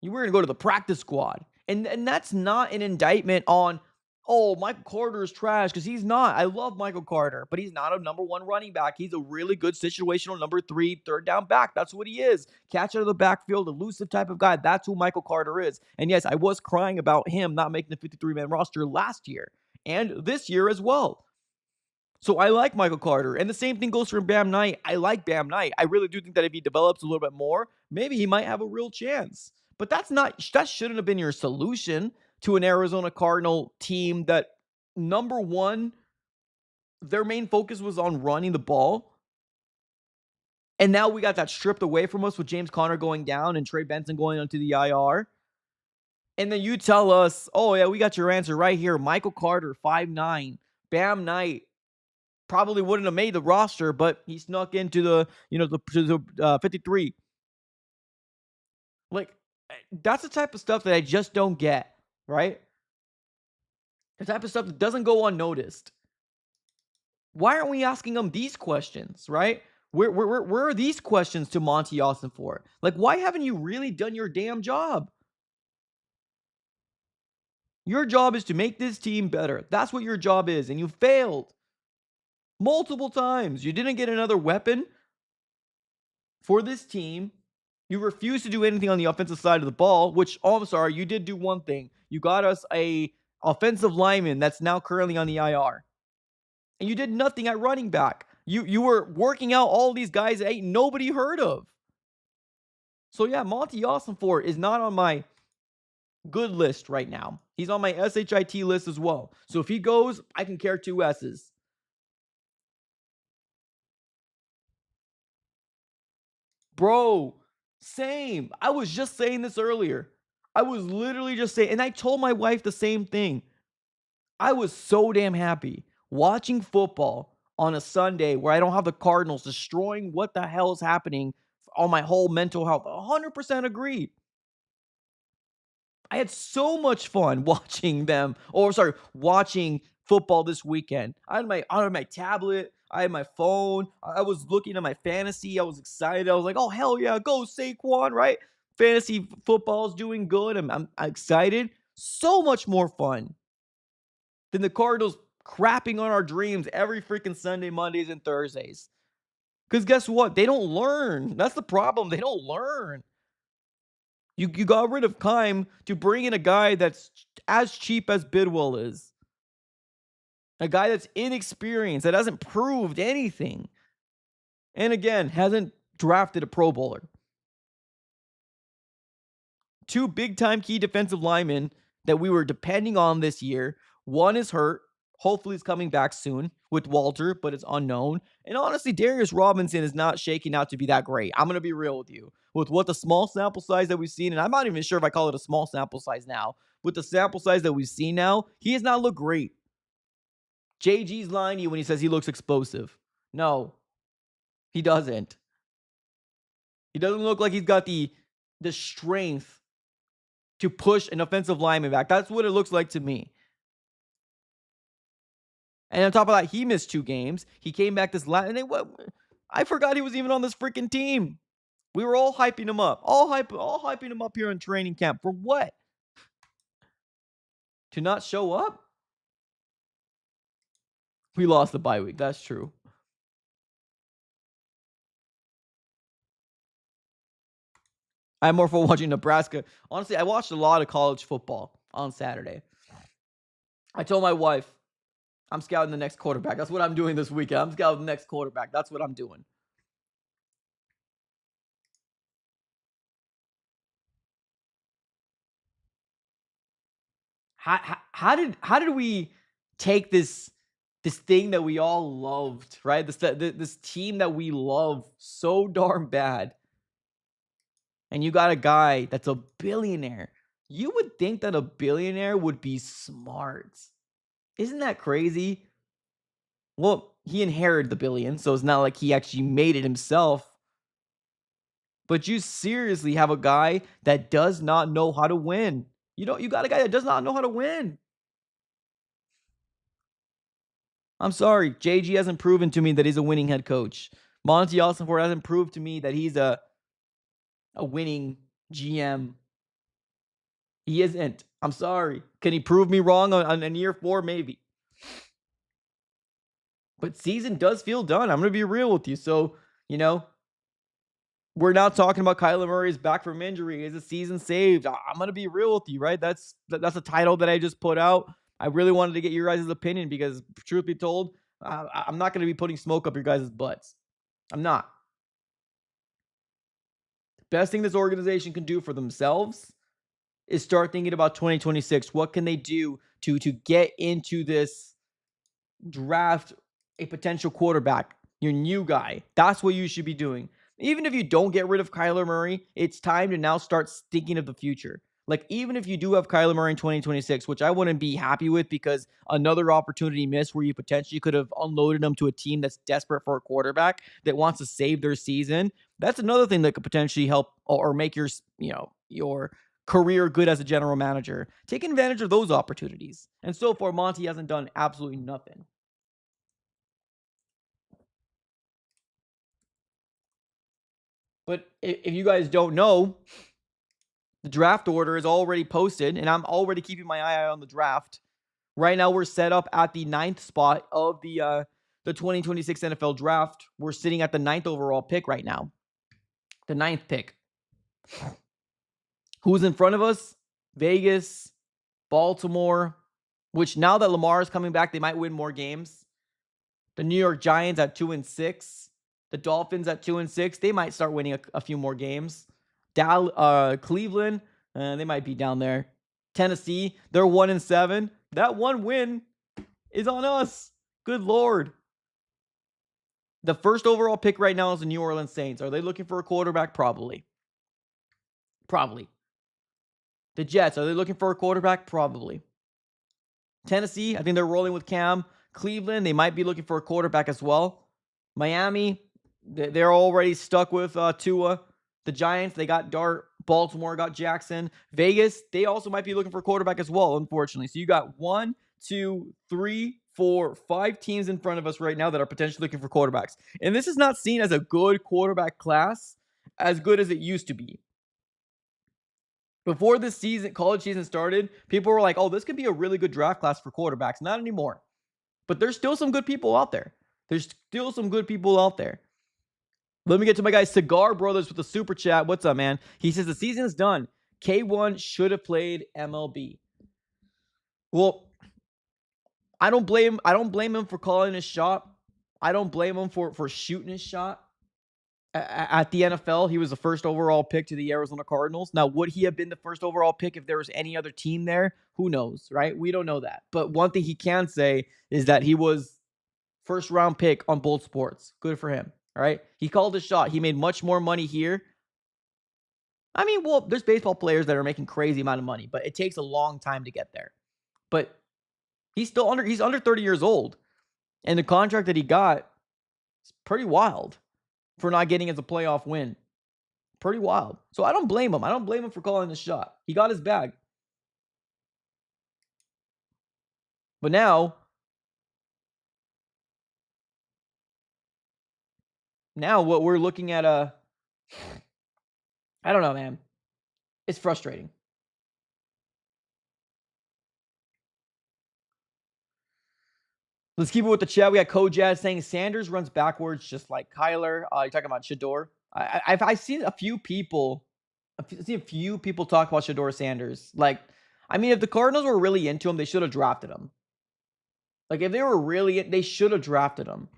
You were going to go to the practice squad." And that's not an indictment on, "Oh, Michael Carter is trash," because he's not. I love Michael Carter, but he's not a number 1 running back. He's a really good situational number 3, third down back. That's what he is. Catch out of the backfield, elusive type of guy. That's who Michael Carter is. And yes, I was crying about him not making the 53-man roster last year and this year as well. So I like Michael Carter. And the same thing goes for Bam Knight. I like Bam Knight. I really do think that if he develops a little bit more, maybe he might have a real chance. But that shouldn't have been your solution to an Arizona Cardinal team that, number 1, their main focus was on running the ball. And now we got that stripped away from us with James Conner going down and Trey Benson going onto the IR. And then you tell us, "Oh yeah, we got your answer right here. Michael Carter, 5'9". Bam Knight probably wouldn't have made the roster, but he snuck into the 53. Like, that's the type of stuff that I just don't get, right? The type of stuff that doesn't go unnoticed. Why aren't we asking him these questions, right? Where are these questions to Monty Austin for? Like, why haven't you really done your damn job? Your job is to make this team better. That's what your job is, and you failed multiple times. You didn't get another weapon for this team. You refuse to do anything on the offensive side of the ball, which, oh, I'm sorry, you did do one thing. You got us a offensive lineman that's now currently on the IR. And you did nothing at running back. You were working out all these guys that ain't nobody heard of. So yeah, Monty Austin is not on my good list right now. He's on my SHIT list as well. So if he goes, I can care 2 S's. Bro, same. I was just saying this earlier. I was literally just saying, and I told my wife the same thing. I was so damn happy watching football on a Sunday where I don't have the Cardinals destroying what the hell is happening on my whole mental health. 100% agree. I had so much fun watching football this weekend. I had my tablet, I had my phone, I was looking at my fantasy, I was excited. I was like, "Oh hell yeah, go Saquon," right? Fantasy football is doing good. I'm excited. So much more fun than the Cardinals crapping on our dreams every freaking Sunday, Mondays, and Thursdays. Because guess what? They don't learn. That's the problem. They don't learn. You got rid of Kime to bring in a guy that's as cheap as Bidwell is. A guy that's inexperienced, that hasn't proved anything. And again, hasn't drafted a Pro Bowler. Two big time key defensive linemen that we were depending on this year. One is hurt. Hopefully, he's coming back soon with Walter, but it's unknown. And honestly, Darius Robinson is not shaking out to be that great. I'm going to be real with you. With what the small sample size that we've seen, and I'm not even sure if I call it a small sample size now. With the sample size that we've seen now, he has not looked great. JG's lying to you when he says he looks explosive. No, he doesn't. He doesn't look like he's got the strength to push an offensive lineman back. That's what it looks like to me. And on top of that, he missed 2 games. He came back this last, and I forgot he was even on this freaking team. We were all hyping him up, all hyping him up here in training camp for what? To not show up? We lost the bye week. That's true. I'm more for watching Nebraska. Honestly, I watched a lot of college football on Saturday. I told my wife, I'm scouting the next quarterback. That's what I'm doing this weekend. I'm scouting the next quarterback. That's what I'm doing. How did we take this thing that we all loved, right? This team that we love so darn bad, and you got a guy that's a billionaire. You would think that a billionaire would be smart. Isn't that crazy? Well, he inherited the billion, so it's not like he actually made it himself. But you seriously have a guy that does not know how to win. You got a guy that does not know how to win. I'm sorry, JG hasn't proven to me that he's a winning head coach. Monty Ossenford hasn't proved to me that he's a winning GM. He isn't. I'm sorry. Can he prove me wrong on year 4? Maybe. But season does feel done. I'm going to be real with you. So, we're now talking about Kyler Murray's back from injury. Is the season saved? I'm going to be real with you, right? That's a title that I just put out. I really wanted to get your guys' opinion because, truth be told, I'm not going to be putting smoke up your guys' butts. I'm not. The best thing this organization can do for themselves is start thinking about 2026. What can they do to get into this draft a potential quarterback, your new guy? That's what you should be doing. Even if you don't get rid of Kyler Murray, it's time to now start thinking of the future. Like, even if you do have Kyler Murray in 2026, which I wouldn't be happy with because another opportunity missed where you potentially could have unloaded him to a team that's desperate for a quarterback that wants to save their season. That's another thing that could potentially help or make your career good as a general manager. Taking advantage of those opportunities. And so far, Monty hasn't done absolutely nothing. But if you guys don't know, the draft order is already posted, and I'm already keeping my eye on the draft. Right now, we're set up at the 9th spot of the 2026 NFL draft. We're sitting at the 9th overall pick right now. The 9th pick. Who's in front of us? Vegas, Baltimore, which now that Lamar is coming back, they might win more games. The New York Giants at 2-6. The Dolphins at 2-6. They might start winning a few more games. Cleveland, they might be down there. Tennessee, they're 1-7. That one win is on us. Good Lord. The first overall pick right now is the New Orleans Saints. Are they looking for a quarterback? Probably. The Jets, are they looking for a quarterback? Probably. Tennessee, I think they're rolling with Cam. Cleveland, they might be looking for a quarterback as well. Miami, they're already stuck with Tua. The Giants, they got Dart. Baltimore got Jackson. Vegas, they also might be looking for a quarterback as well, unfortunately. So you got 1, 2, 3, 4, 5 teams in front of us right now that are potentially looking for quarterbacks. And this is not seen as a good quarterback class, as good as it used to be. Before this college season started, people were like, oh, this could be a really good draft class for quarterbacks. Not anymore. But there's still some good people out there. Let me get to my guy Cigar Brothers with the super chat. What's up, man? He says the season is done. K1 should have played MLB. Well, I don't blame him for calling his shot. I don't blame him for shooting his shot. At the NFL, he was the first overall pick to the Arizona Cardinals. Now, would he have been the first overall pick if there was any other team there? Who knows, right? We don't know that. But one thing he can say is that he was first round pick on both sports. Good for him. All right. He called his shot. He made much more money here. I mean, well, there's baseball players that are making crazy amount of money, but it takes a long time to get there. But he's under 30 years old. And the contract that he got is pretty wild for not getting as a playoff win. Pretty wild. So I don't blame him. I don't blame him for calling the shot. He got his bag. But now what we're looking at, I don't know, man. It's frustrating. Let's keep it with the chat. We got Kojaz saying Sanders runs backwards just like Kyler. You're talking about Shador. I've seen a few people. I've seen a few people talk about Shador Sanders. Like, I mean, if the Cardinals were really into him, they should have drafted him. Like, if they were really, they should have drafted him.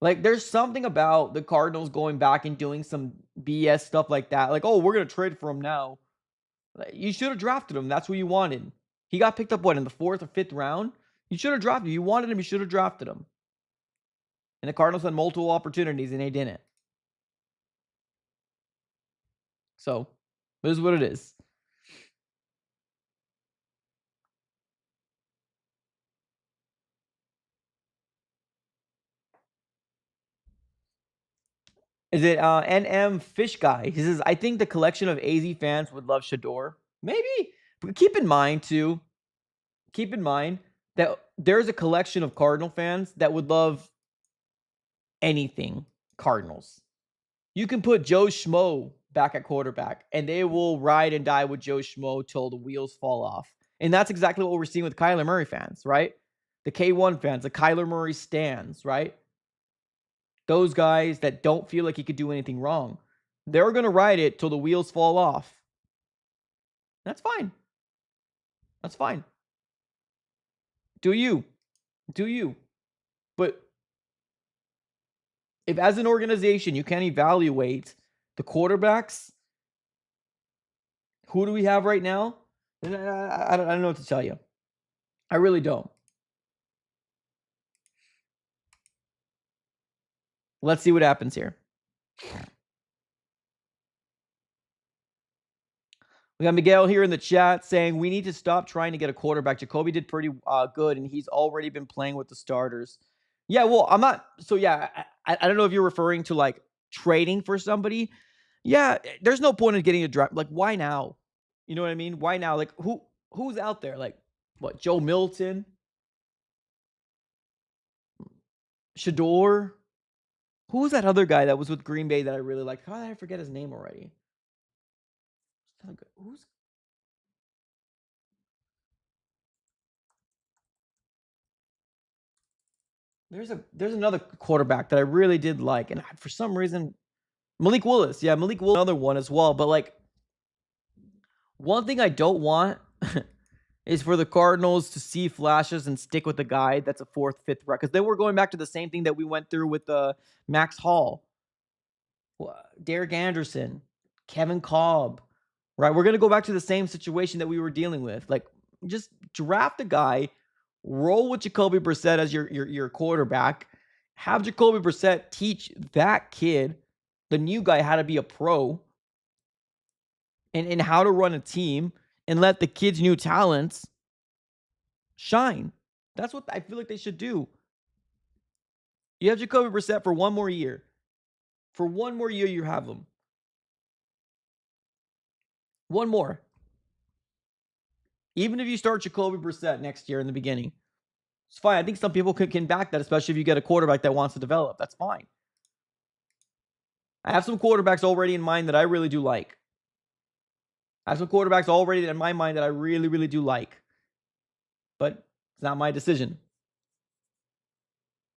Like, there's something about the Cardinals going back and doing some BS stuff like that. Like, oh, we're going to trade for him now. You should have drafted him. That's what you wanted. He got picked up, in the 4th or 5th round? You should have drafted him. You wanted him. You should have drafted him. And the Cardinals had multiple opportunities, and they didn't. So, this is what it is. Is it NM Fish Guy? He says, I think the collection of AZ fans would love Shador. Maybe. But keep in mind that there's a collection of Cardinal fans that would love anything Cardinals. You can put Joe Schmo back at quarterback, and they will ride and die with Joe Schmo till the wheels fall off. And that's exactly what we're seeing with Kyler Murray fans, right? The K1 fans, the Kyler Murray stans, right? Those guys that don't feel like he could do anything wrong. They're going to ride it till the wheels fall off. That's fine. That's fine. Do you. But if as an organization you can't evaluate the quarterbacks, who do we have right now? I don't know what to tell you. I really don't. Let's see what happens here. We got Miguel here in the chat saying we need to stop trying to get a quarterback. Jacoby did pretty good, and he's already been playing with the starters. Yeah, well, I'm not. So, yeah, I don't know if you're referring to, like, trading for somebody. Yeah, there's no point in getting a draft. Like, why now? You know what I mean? Why now? Like, who's out there? Like, what, Joe Milton? Shador? Who was that other guy that was with Green Bay that I really liked? How did I forget his name already? Who's There's another quarterback that I really did like, and for some reason, Malik Willis. Yeah, Malik Willis, another one as well. But, like, one thing I don't want is for the Cardinals to see flashes and stick with the guy that's a 4th, 5th round. Because then we're going back to the same thing that we went through with Max Hall, Derek Anderson, Kevin Kolb, right? We're going to go back to the same situation that we were dealing with. Like, just draft a guy, roll with Jacoby Brissett as your quarterback, have Jacoby Brissett teach that kid, the new guy, how to be a pro and how to run a team, and let the kid's new talents shine. That's what I feel like they should do. You have Jacoby Brissett for one more year. For one more year, you have him. One more. Even if you start Jacoby Brissett next year in the beginning, it's fine. I think some people can back that, especially if you get a quarterback that wants to develop. That's fine. I have some quarterbacks already in mind that I really do like. I have some quarterbacks already in my mind that I really, really do like. But it's not my decision.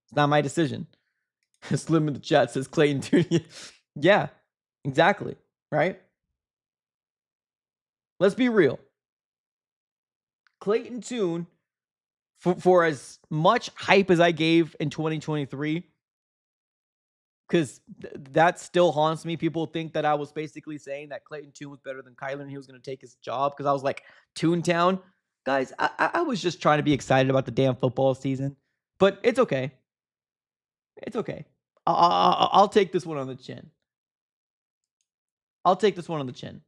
It's not my decision. Slim in the chat says Clayton Tune. Yeah, exactly. Right? Let's be real. Clayton Tune, for as much hype as I gave in 2023, because that still haunts me. People think that I was basically saying that Clayton Tune was better than Kyler and he was going to take his job because I was like, Toontown. Guys, I was just trying to be excited about the damn football season, but it's okay. It's okay. I'll take this one on the chin. I'll take this one on the chin.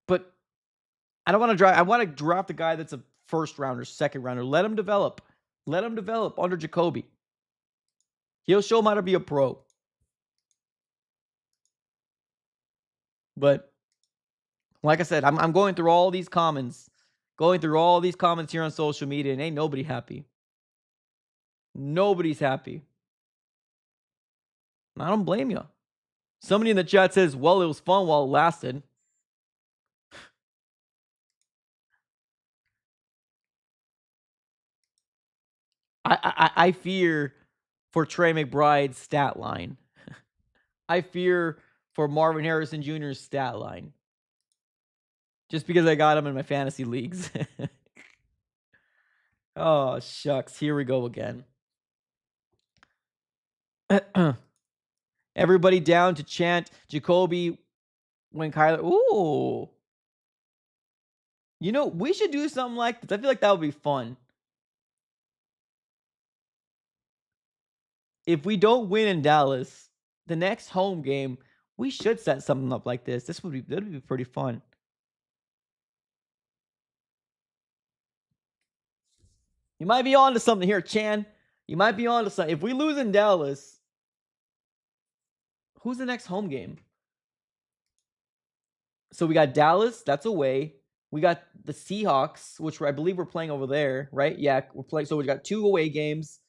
But I don't want to draft. I want to draft a guy that's a first rounder, second rounder. Let him develop. Let him develop under Jacoby. He'll show him how to be a pro. But like I said, I'm going through all these comments, here on social media, and ain't nobody happy. Nobody's happy. And I don't blame you. Somebody in the chat says, "Well, it was fun while it lasted." I fear for Trey McBride's stat line. I fear for Marvin Harrison Jr.'s stat line. Just because I got him in my fantasy leagues. Oh, shucks. Here we go again. Everybody down to chant Jacoby when Kyler. Ooh. You know, we should do something like this. I feel like that would be fun. If we don't win in Dallas, the next home game, we should set something up like this. That'd be pretty fun. You might be on to something here, Chan. You might be on to something. If we lose in Dallas, who's the next home game? So we got Dallas, that's away. We got the Seahawks, which I believe we're playing over there, right? Yeah, we're playing. So we got 2 away games.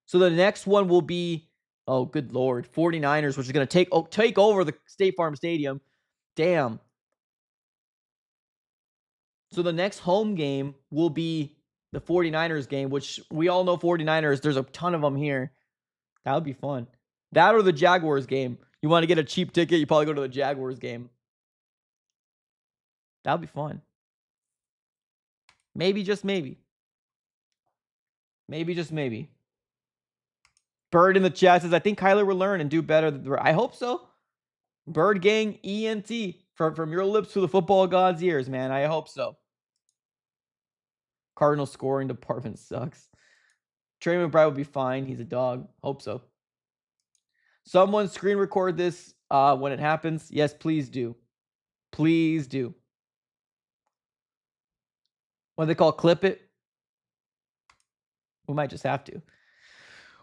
So the next one will be, oh, good Lord, 49ers, which is going to take over the State Farm Stadium. Damn. So the next home game will be the 49ers game, which we all know 49ers. There's a ton of them here. That would be fun. That or the Jaguars game. You want to get a cheap ticket, you probably go to the Jaguars game. That would be fun. Maybe, just maybe. Maybe, just maybe. Bird in the chat says, I think Kyler will learn and do better. I hope so. Bird Gang ENT. From your lips to the football god's ears, man. I hope so. Cardinal scoring department sucks. Trey McBride will be fine. He's a dog. Hope so. Someone screen record this when it happens. Yes, please do. Please do. What they call clip it? We might just have to.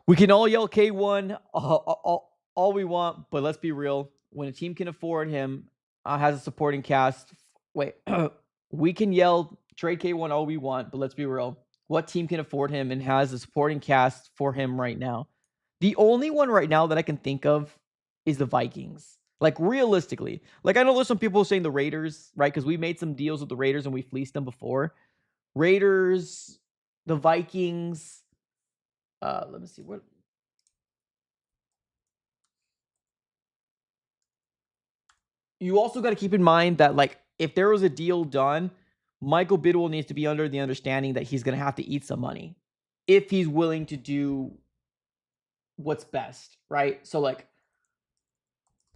We can all yell K1 all we want, but let's be real. When a team can afford him, has a supporting cast. Wait, we can yell trade K1 all we want, but let's be real. What team can afford him and has a supporting cast for him right now? The only one right now that I can think of is the Vikings. Like, realistically. Like, I know there's some people saying the Raiders, right? Because we made some deals with the Raiders and we fleeced them before. Raiders, the Vikings. Let me see. What? You also got to keep in mind that, like, if there was a deal done, Michael Bidwell needs to be under the understanding that he's going to have to eat some money if he's willing to do what's best, right? So, like,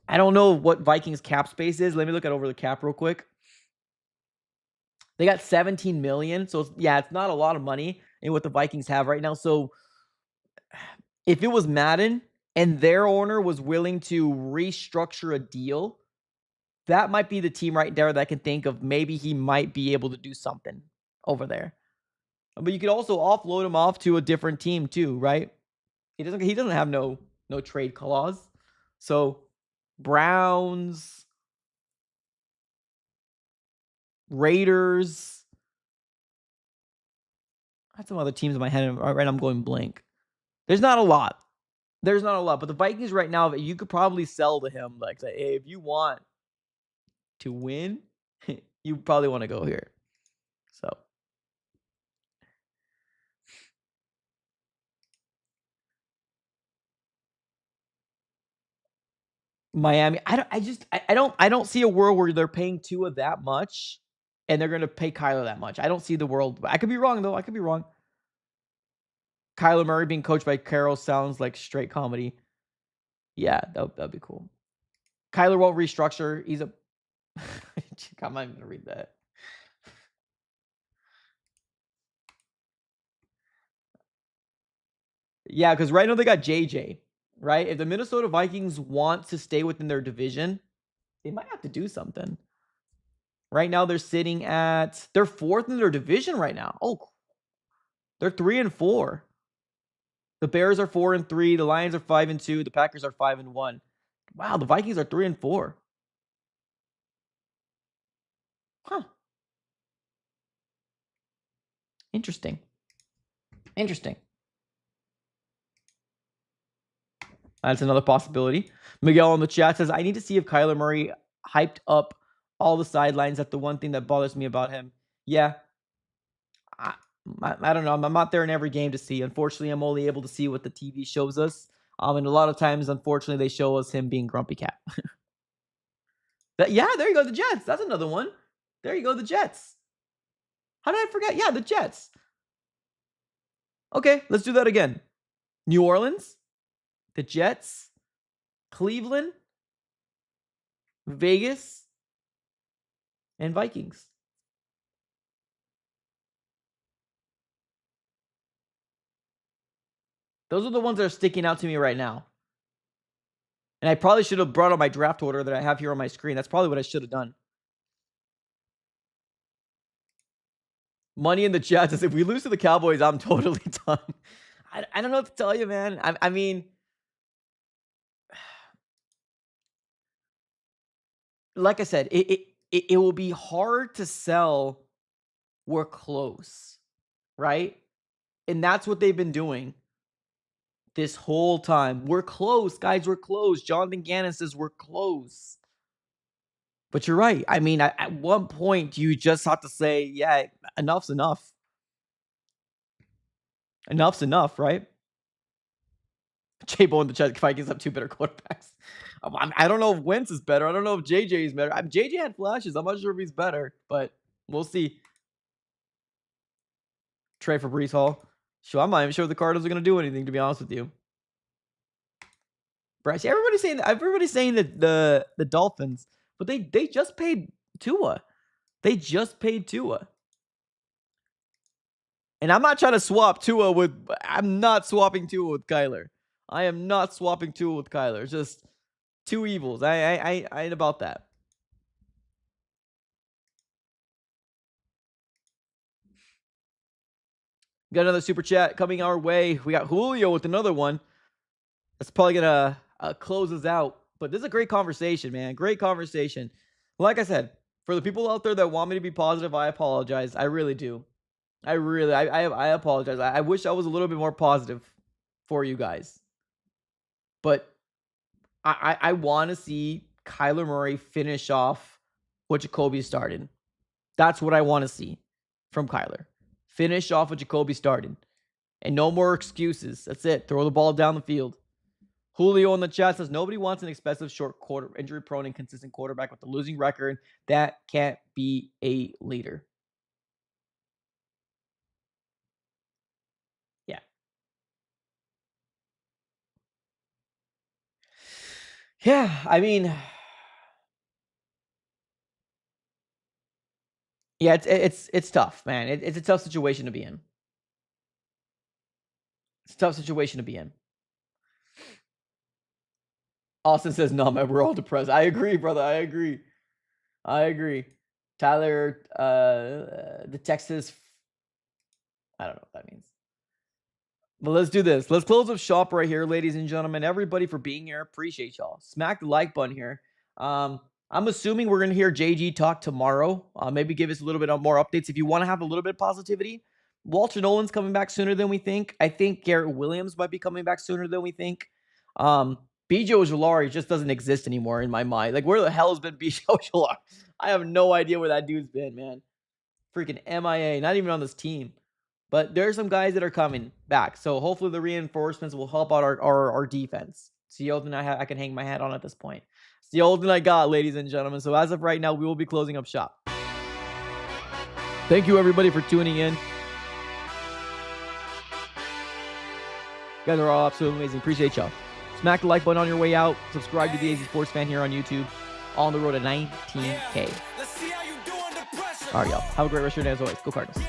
I don't know what Vikings cap space is. Let me look at over the cap real quick. They got 17 million. So, it's not a lot of money in what the Vikings have right now. So, if it was Madden and their owner was willing to restructure a deal, that might be the team right there that I can think of. Maybe he might be able to do something over there. But you could also offload him off to a different team too, right? He doesn't have no trade clause. So Browns, Raiders. I had some other teams in my head right now. I'm going blank. There's not a lot. But the Vikings right now, you could probably sell to him, like, say, hey, if you want to win, you probably want to go here. So Miami. I don't see a world where they're paying Tua that much and they're gonna pay Kyler that much. I don't see the world. I could be wrong though. I could be wrong. Kyler Murray being coached by Carroll sounds like straight comedy. Yeah, that'd be cool. Kyler won't restructure. He's a. I'm not even gonna read that. Yeah, because right now they got JJ. Right, if the Minnesota Vikings want to stay within their division, they might have to do something. Right now they're fourth in their division right now. Oh, they're 3-4. The Bears are 4-3. The Lions are 5-2. The Packers are 5-1. Wow, the Vikings are 3-4. Huh. Interesting. Interesting. That's another possibility. Miguel in the chat says, I need to see if Kyler Murray hyped up all the sidelines. That's the one thing that bothers me about him. Yeah. I, I don't know. I'm not there in every game to see. Unfortunately, I'm only able to see what the TV shows us. And a lot of times, unfortunately, they show us him being grumpy cat. Yeah, there you go. The Jets. That's another one. There you go. The Jets. How did I forget? Yeah, the Jets. Okay, let's do that again. New Orleans, the Jets, Cleveland, Vegas, and Vikings. Those are the ones that are sticking out to me right now. And I probably should have brought up my draft order that I have here on my screen. That's probably what I should have done. Money in the chat says, if we lose to the Cowboys, I'm totally done. I don't know what to tell you, man. I mean, like I said, it will be hard to sell we're close, right? And that's what they've been doing this whole time. We're close, guys. We're close. Jonathan Gannon says we're close. But you're right. I mean, at one point, you just have to say, yeah, enough's enough. Enough's enough, right? J-Bo in the chat, Vikings have two better quarterbacks. I don't know if Wentz is better. I don't know if JJ is better. JJ had flashes. I'm not sure if he's better, but we'll see. Trey for Brees Hall. Sure, I'm not even sure if the Cardinals are going to do anything, to be honest with you. Bryce, everybody's saying that the Dolphins, but they just paid Tua. They just paid Tua. And I'm not trying to swap Tua with. I'm not swapping Tua with Kyler. I am not swapping Tua with Kyler. It's just two evils. I ain't about that. Got another super chat coming our way. We got Julio with another one. That's probably gonna close us out. But this is a great conversation, man. Great conversation. Like I said, for the people out there that want me to be positive, I apologize. I really do. I apologize. I wish I was a little bit more positive for you guys. But I want to see Kyler Murray finish off what Jacoby started. That's what I want to see from Kyler. Finish off what Jacoby started. And no more excuses. That's it. Throw the ball down the field. Julio in the chat says, nobody wants an expensive, short, injury-prone, and consistent quarterback with a losing record. That can't be a leader. Yeah. Yeah, I mean, yeah, it's tough, man. It's a tough situation to be in. It's a tough situation to be in. Austin says, no, man, we're all depressed. I agree, brother. I agree. Tyler, the Texas, I don't know what that means. But let's do this. Let's close up shop right here, ladies and gentlemen. Everybody for being here. Appreciate y'all. Smack the like button here. I'm assuming we're going to hear JG talk tomorrow. Maybe give us a little bit more updates. If you want to have a little bit of positivity, Walter Nolan's coming back sooner than we think. I think Garrett Williams might be coming back sooner than we think. BJ Ojolari just doesn't exist anymore in my mind. Like, where the hell has been BJ Ojolari? I have no idea where that dude's been, man. Freaking MIA. Not even on this team. But there are some guys that are coming back. So hopefully the reinforcements will help out our defense. So something I can hang my hat on at this point. It's the only thing I got, ladies and gentlemen. So as of right now, we will be closing up shop. Thank you, everybody, for tuning in. You guys are all absolutely amazing. Appreciate y'all. Smack the like button on your way out. Subscribe to the AZ Sports Fan here on YouTube. On the road to 19K. All right, y'all. Have a great rest of your day as always. Go Cardinals.